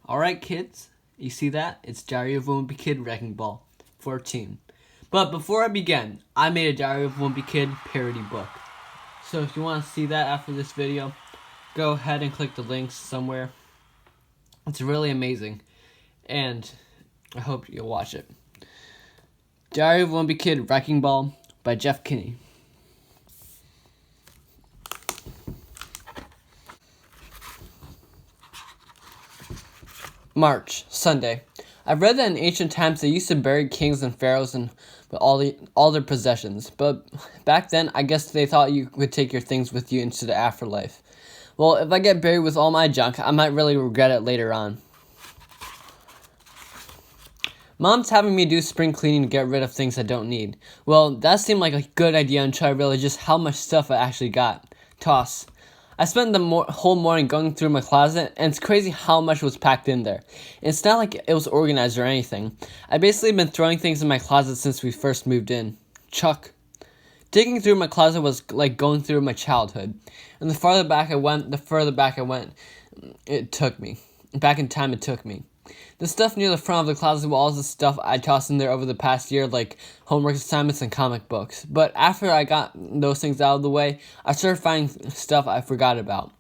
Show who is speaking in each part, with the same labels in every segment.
Speaker 1: Alright kids, you see that? It's Diary of a Wimpy Kid Wrecking Ball 14. But before I begin, I made a Diary of a Wimpy Kid parody book. So if you want to see that after this video, go ahead and click the links somewhere. It's really amazing, and I hope you'll watch it. Diary of a Wimpy Kid Wrecking Ball by Jeff Kinney. March, Sunday. I've read that in ancient times they used to bury kings and pharaohs and all their possessions, but back then I guess they thought you could take your things with you into the afterlife. Well, if I get buried with all my junk, I might really regret it later on. Mom's having me do spring cleaning to get rid of things I don't need. Well, that seemed like a good idea until I realized just how much stuff I actually got. Toss. I spent the whole morning going through my closet, and it's crazy how much was packed in there. It's not like it was organized or anything. I basically been throwing things in my closet since we first moved in. Chuck. Digging through my closet was like going through my childhood. And the further back I went, it took me. Back in time, it took me. The stuff near the front of the closet was all the stuff I tossed in there over the past year, like homework assignments and comic books. But after I got those things out of the way, I started finding stuff I forgot about.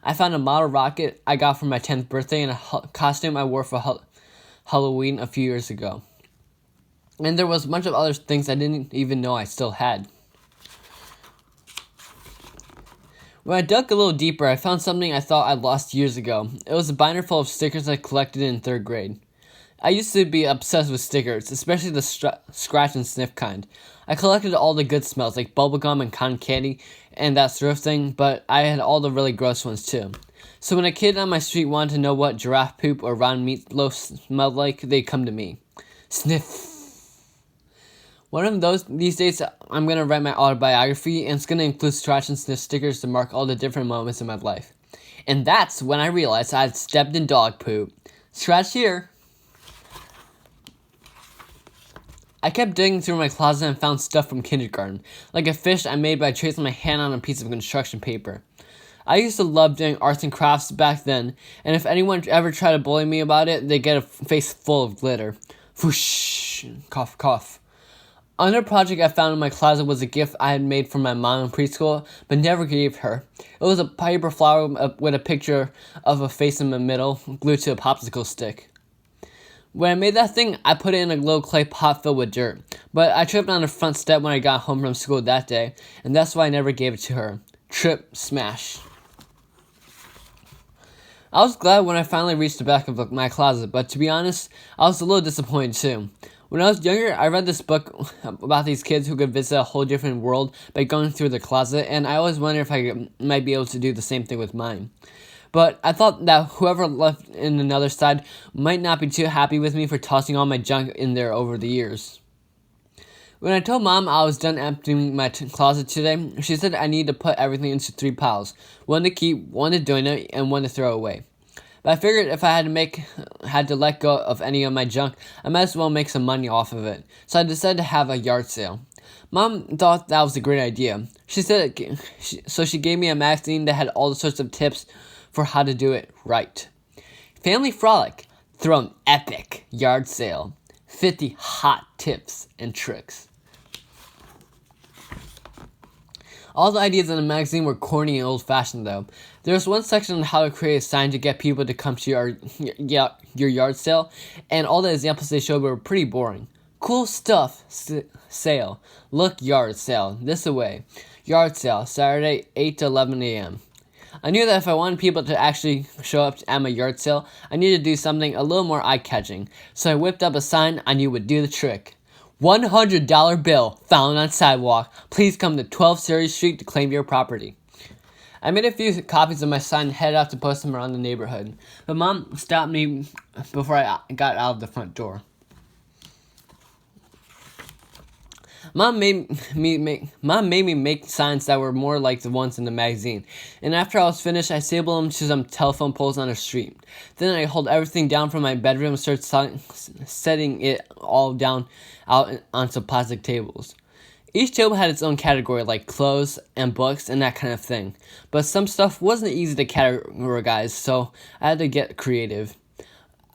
Speaker 1: I found a model rocket I got for my 10th birthday and a costume I wore for Halloween a few years ago. And there was a bunch of other things I didn't even know I still had. When I dug a little deeper, I found something I thought I'd lost years ago. It was a binder full of stickers I collected in 3rd grade. I used to be obsessed with stickers, especially the scratch and sniff kind. I collected all the good smells, like bubblegum and cotton candy and that sort of thing, but I had all the really gross ones too. So when a kid on my street wanted to know what giraffe poop or round meatloaf smelled like, they'd come to me. Sniff. One of these days, I'm going to write my autobiography, and it's going to include scratch and sniff stickers to mark all the different moments in my life. And that's when I realized I had stepped in dog poop. Scratch here. I kept digging through my closet and found stuff from kindergarten, like a fish I made by tracing my hand on a piece of construction paper. I used to love doing arts and crafts back then, and if anyone ever tried to bully me about it, they'd get a face full of glitter. Whoosh. Cough, cough. Another project I found in my closet was a gift I had made for my mom in preschool, but never gave her. It was a paper flower with a picture of a face in the middle, glued to a popsicle stick. When I made that thing, I put it in a little clay pot filled with dirt, but I tripped on the front step when I got home from school that day, and that's why I never gave it to her. Trip, smash. I was glad when I finally reached the back of my closet, but to be honest, I was a little disappointed too. When I was younger, I read this book about these kids who could visit a whole different world by going through the closet, and I always wondered if I might be able to do the same thing with mine. But I thought that whoever left in another side might not be too happy with me for tossing all my junk in there over the years. When I told Mom I was done emptying my closet today, she said I need to put everything into 3 piles. 1 to keep, 1 to donate, and 1 to throw away. But I figured if I had to let go of any of my junk, I might as well make some money off of it. So I decided to have a yard sale. Mom thought that was a great idea. She said so she gave me a magazine that had all sorts of tips for how to do it right. Family Frolic, throw an epic yard sale. 50 hot tips and tricks. All the ideas in the magazine were corny and old-fashioned, though. There was one section on how to create a sign to get people to come to your yard sale, and all the examples they showed were pretty boring. Cool stuff, sale. Look, yard sale. This away. Yard sale, Saturday, 8 to 11 a.m. I knew that if I wanted people to actually show up at my yard sale, I needed to do something a little more eye-catching, so I whipped up a sign I knew would do the trick. $100 bill found on sidewalk. Please come to 12 Surrey Street to claim your property. I made a few copies of my sign and headed out to post them around the neighborhood. But Mom stopped me before I got out of the front door. Mom made me make signs that were more like the ones in the magazine. And after I was finished, I stapled them to some telephone poles on the street. Then I hauled everything down from my bedroom and started setting it all down out onto plastic tables. Each table had its own category, like clothes and books and that kind of thing. But some stuff wasn't easy to categorize, so I had to get creative.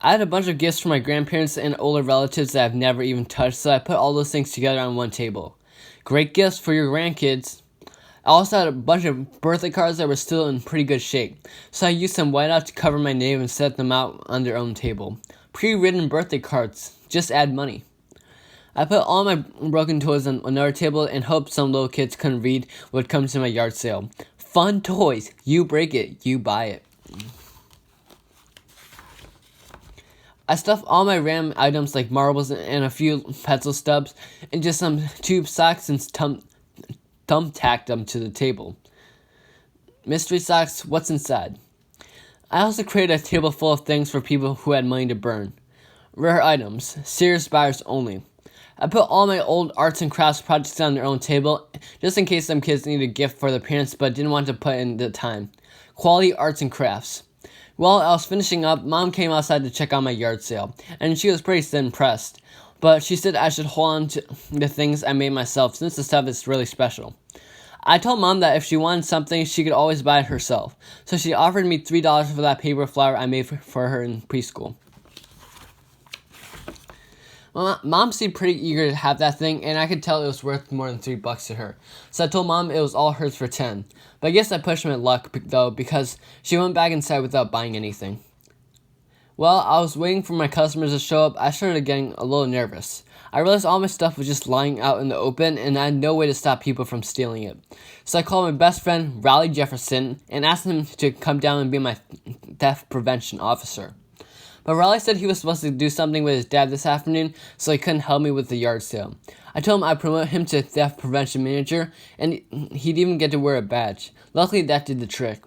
Speaker 1: I had a bunch of gifts for my grandparents and older relatives that I've never even touched, so I put all those things together on one table. Great gifts for your grandkids. I also had a bunch of birthday cards that were still in pretty good shape, so I used some whiteout to cover my name and set them out on their own table. Pre-written birthday cards. Just add money. I put all my broken toys on another table and hoped some little kids couldn't read would come to my yard sale. Fun toys. You break it, you buy it. I stuffed all my random items like marbles and a few pencil stubs into some tube socks and thumbtacked them to the table. Mystery socks, what's inside? I also created a table full of things for people who had money to burn. Rare items, serious buyers only. I put all my old arts and crafts projects on their own table, just in case some kids needed a gift for their parents but didn't want to put in the time. Quality arts and crafts. While I was finishing up, Mom came outside to check out my yard sale, and she was pretty impressed. But she said I should hold on to the things I made myself since the stuff is really special. I told Mom that if she wanted something, she could always buy it herself, so she offered me $3 for that paper flower I made for her in preschool. Mom seemed pretty eager to have that thing, and I could tell it was worth more than $3 to her. So I told Mom it was all hers for $10. But I guess I pushed my luck, though, because she went back inside without buying anything. While I was waiting for my customers to show up, I started getting a little nervous. I realized all my stuff was just lying out in the open, and I had no way to stop people from stealing it. So I called my best friend, Rowley Jefferson, and asked him to come down and be my theft prevention officer. But Rowley said he was supposed to do something with his dad this afternoon, so he couldn't help me with the yard sale. I told him I'd promote him to theft prevention manager, and he'd even get to wear a badge. Luckily, that did the trick.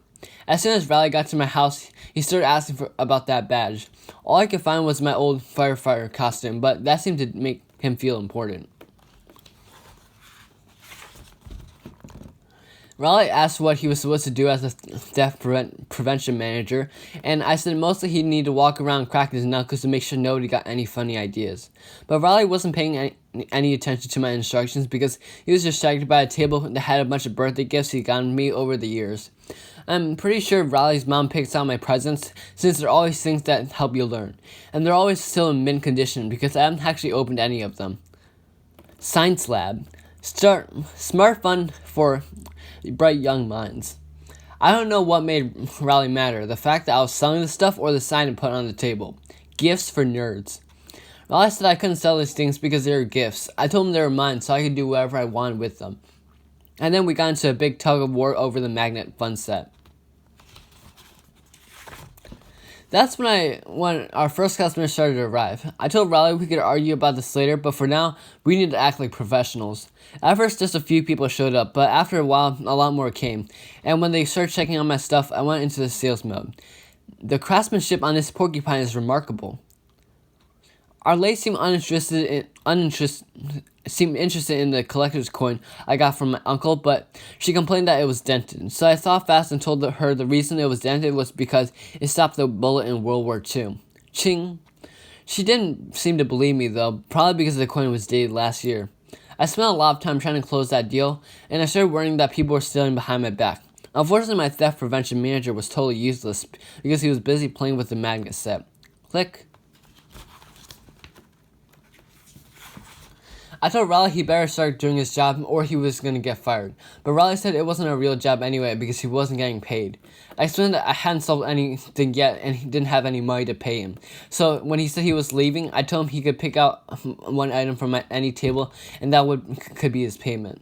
Speaker 1: As soon as Rowley got to my house, he started asking about that badge. All I could find was my old firefighter costume, but that seemed to make him feel important. Rowley asked what he was supposed to do as a theft prevention manager, and I said mostly he'd need to walk around cracking his knuckles to make sure nobody got any funny ideas. But Rowley wasn't paying any attention to my instructions because he was distracted by a table that had a bunch of birthday gifts he'd gotten me over the years. I'm pretty sure Rowley's mom picks out my presents since they're always things that help you learn, and they're always still in mint condition because I haven't actually opened any of them. Science Lab. Smart fun for bright young minds. I don't know what made Rowley matter, the fact that I was selling the stuff or the sign it put on the table. Gifts for nerds. Rowley said I couldn't sell these things because they were gifts. I told him they were mine so I could do whatever I wanted with them. And then we got into a big tug of war over the magnet fun set. That's when our first customers started to arrive. I told Rowley we could argue about this later, but for now, we need to act like professionals. At first, just a few people showed up, but after a while, a lot more came. And when they started checking out my stuff, I went into the sales mode. The craftsmanship on this porcupine is remarkable. Our lady seemed interested in the collector's coin I got from my uncle, but she complained that it was dented. So I thought fast and told her the reason it was dented was because it stopped the bullet in World War II. Ching! She didn't seem to believe me though, probably because the coin was dated last year. I spent a lot of time trying to close that deal, and I started worrying that people were stealing behind my back. Unfortunately, my theft prevention manager was totally useless because he was busy playing with the magnet set. Click. I told Rowley he better start doing his job or he was going to get fired. But Rowley said it wasn't a real job anyway because he wasn't getting paid. I explained that I hadn't sold anything yet and he didn't have any money to pay him. So when he said he was leaving, I told him he could pick out one item from any table and that could be his payment.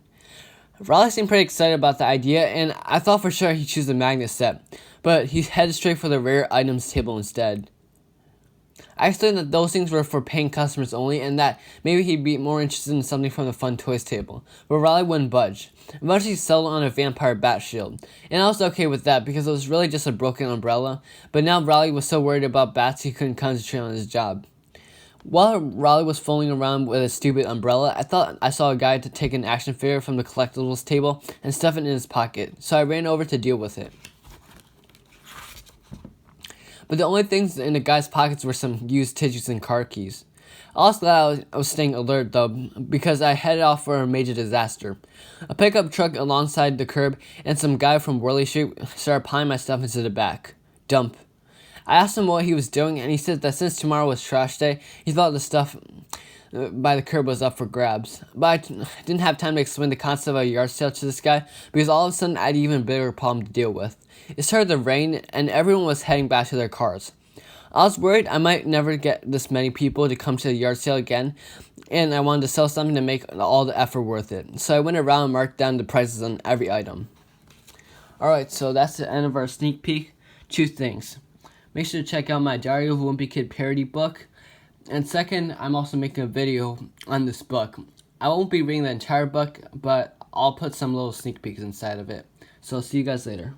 Speaker 1: Rowley seemed pretty excited about the idea and I thought for sure he'd choose the magnet set. But he headed straight for the rare items table instead. I explained that those things were for paying customers only and that maybe he'd be more interested in something from the fun toys table. But Rowley wouldn't budge. Eventually he settled on a vampire bat shield. And I was okay with that because it was really just a broken umbrella. But now Rowley was so worried about bats he couldn't concentrate on his job. While Rowley was fooling around with a stupid umbrella, I thought I saw a guy to take an action figure from the collectibles table and stuff it in his pocket. So I ran over to deal with it. But the only things in the guy's pockets were some used tissues and car keys. I was glad I was staying alert though, because I headed off for a major disaster. A pickup truck alongside the curb and some guy from Rowley Street started piling my stuff into the back. Dump. I asked him what he was doing, and he said that since tomorrow was trash day, he thought the stuff by the curb was up for grabs. But I didn't have time to explain the concept of a yard sale to this guy, because all of a sudden I had an even bigger problem to deal with. It started to rain, and everyone was heading back to their cars. I was worried I might never get this many people to come to the yard sale again, and I wanted to sell something to make all the effort worth it. So I went around and marked down the prices on every item. Alright, so that's the end of our sneak peek. 2 things. Make sure to check out my Diary of a Wimpy Kid parody book. And second, I'm also making a video on this book. I won't be reading the entire book, but I'll put some little sneak peeks inside of it. So see you guys later.